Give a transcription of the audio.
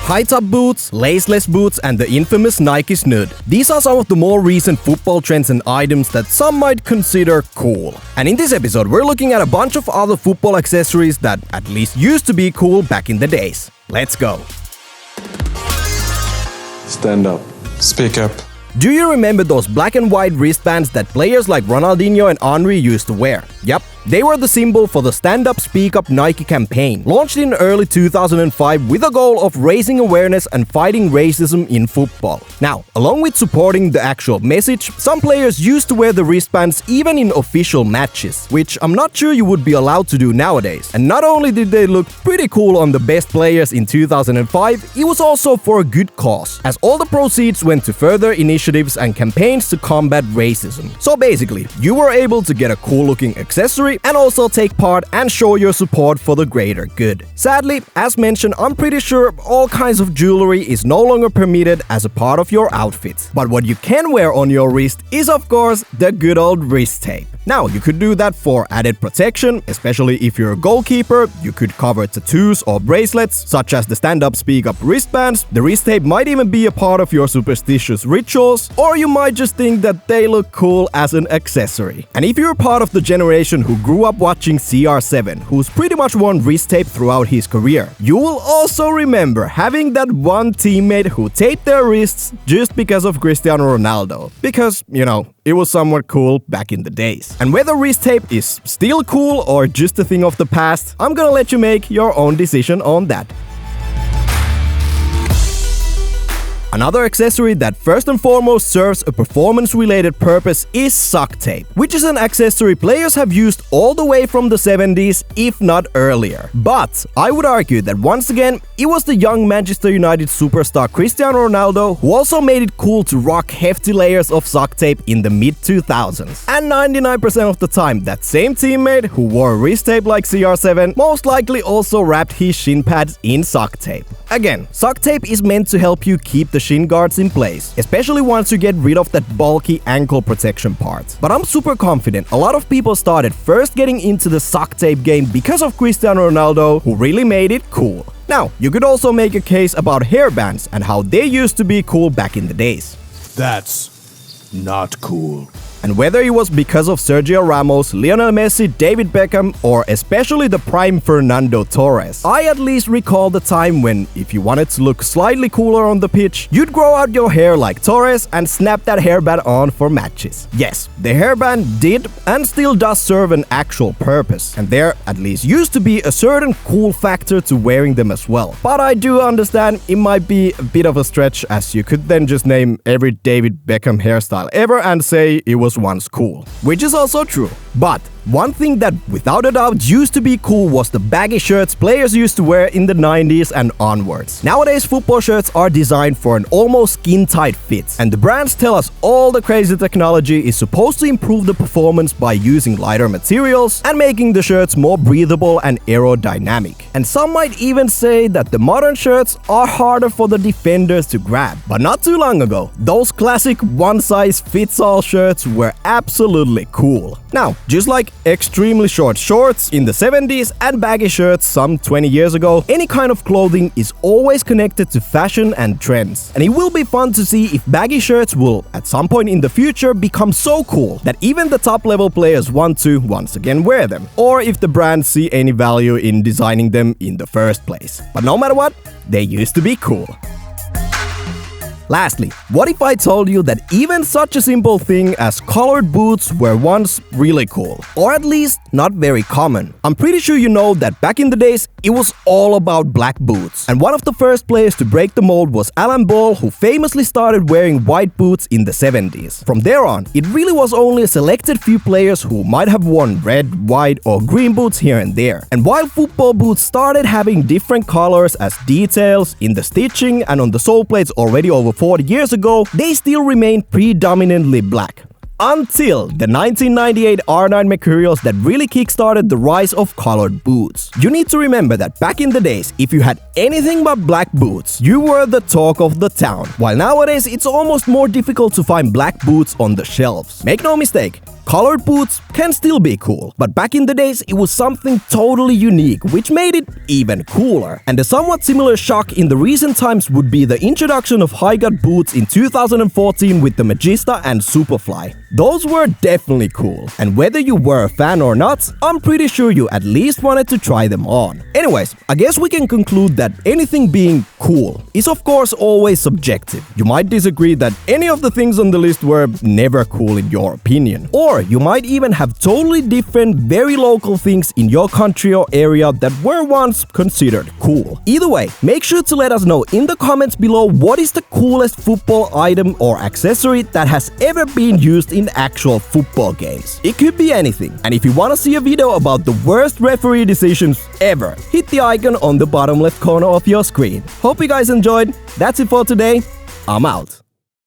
high-top boots, laceless boots, and the infamous Nike snud. These are some of the more recent football trends and items that some might consider cool. And in this episode, we're looking at a bunch of other football accessories that at least used to be cool back in the days. Let's go! Stand up. Speak up. Do you remember those black and white wristbands that players like Ronaldinho and Henry used to wear? Yep, they were the symbol for the Stand Up Speak Up Nike campaign, launched in early 2005 with a goal of raising awareness and fighting racism in football. Now, along with supporting the actual message, some players used to wear the wristbands even in official matches, which I'm not sure you would be allowed to do nowadays. And not only did they look pretty cool on the best players in 2005, it was also for a good cause, as all the proceeds went to further initiatives and campaigns to combat racism. So basically, you were able to get a cool looking accessory and also take part and show your support for the greater good. Sadly, as mentioned, I'm pretty sure all kinds of jewelry is no longer permitted as a part of your outfits. But what you can wear on your wrist is of course the good old wrist tape. Now, you could do that for added protection, especially if you're a goalkeeper. You could cover tattoos or bracelets, such as the Stand Up Speak Up wristbands. The wrist tape might even be a part of your superstitious rituals, or you might just think that they look cool as an accessory. And if you're part of the generation who grew up watching CR7, who's pretty much worn wrist tape throughout his career, you will also remember having that one teammate who taped their wrists just because of Cristiano Ronaldo. Because, you know, it was somewhat cool back in the days. And whether wrist tape is still cool or just a thing of the past, I'm gonna let you make your own decision on that. Another accessory that first and foremost serves a performance-related purpose is sock tape, which is an accessory players have used all the way from the 70s, if not earlier. But I would argue that once again, it was the young Manchester United superstar Cristiano Ronaldo who also made it cool to rock hefty layers of sock tape in the mid-2000s. And 99% of the time, that same teammate who wore wrist tape like CR7 most likely also wrapped his shin pads in sock tape. Again, sock tape is meant to help you keep the shin guards in place, especially once you get rid of that bulky ankle protection part. But I'm super confident a lot of people started first getting into the sock tape game because of Cristiano Ronaldo, who really made it cool. Now, you could also make a case about hairbands and how they used to be cool back in the days. That's not cool. And whether it was because of Sergio Ramos, Lionel Messi, David Beckham, or especially the prime Fernando Torres, I at least recall the time when, if you wanted to look slightly cooler on the pitch, you'd grow out your hair like Torres and snap that hairband on for matches. Yes, the hairband did and still does serve an actual purpose, and there at least used to be a certain cool factor to wearing them as well. But I do understand it might be a bit of a stretch, as you could then just name every David Beckham hairstyle ever and say it was once cool, which is also true. But one thing that without a doubt used to be cool was the baggy shirts players used to wear in the 90s and onwards. Nowadays, football shirts are designed for an almost skin-tight fit, and the brands tell us all the crazy technology is supposed to improve the performance by using lighter materials and making the shirts more breathable and aerodynamic. And some might even say that the modern shirts are harder for the defenders to grab. But not too long ago, those classic one-size-fits-all shirts were absolutely cool. Now, just like extremely short shorts in the 70s and baggy shirts some 20 years ago, any kind of clothing is always connected to fashion and trends. And it will be fun to see if baggy shirts will, at some point in the future, become so cool that even the top level players want to once again wear them, or if the brands see any value in designing them in the first place. But no matter what, they used to be cool. Lastly, what if I told you that even such a simple thing as colored boots were once really cool? Or at least not very common. I'm pretty sure you know that back in the days, it was all about black boots. And one of the first players to break the mold was Alan Ball, who famously started wearing white boots in the 70s. From there on, it really was only a selected few players who might have worn red, white, or green boots here and there. And while football boots started having different colors as details in the stitching and on the sole plates already over 40 years ago, they still remained predominantly black. Until the 1998 R9 Mercurials that really kickstarted the rise of colored boots. You need to remember that back in the days, if you had anything but black boots, you were the talk of the town. While nowadays, it's almost more difficult to find black boots on the shelves. Make no mistake, Colored boots can still be cool, but back in the days it was something totally unique, which made it even cooler. And a somewhat similar shock in the recent times would be the introduction of high-gut boots in 2014 with the Magista and Superfly. Those were definitely cool, and whether you were a fan or not, I'm pretty sure you at least wanted to try them on. Anyways, I guess we can conclude that anything being cool is of course always subjective. You might disagree that any of the things on the list were never cool in your opinion. Or you might even have totally different, very local things in your country or area that were once considered cool. Either way, make sure to let us know in the comments below what is the coolest football item or accessory that has ever been used in actual football games. It could be anything. And if you want to see a video about the worst referee decisions ever, hit the icon on the bottom left corner of your screen. Hope you guys enjoyed. That's it for today. I'm out.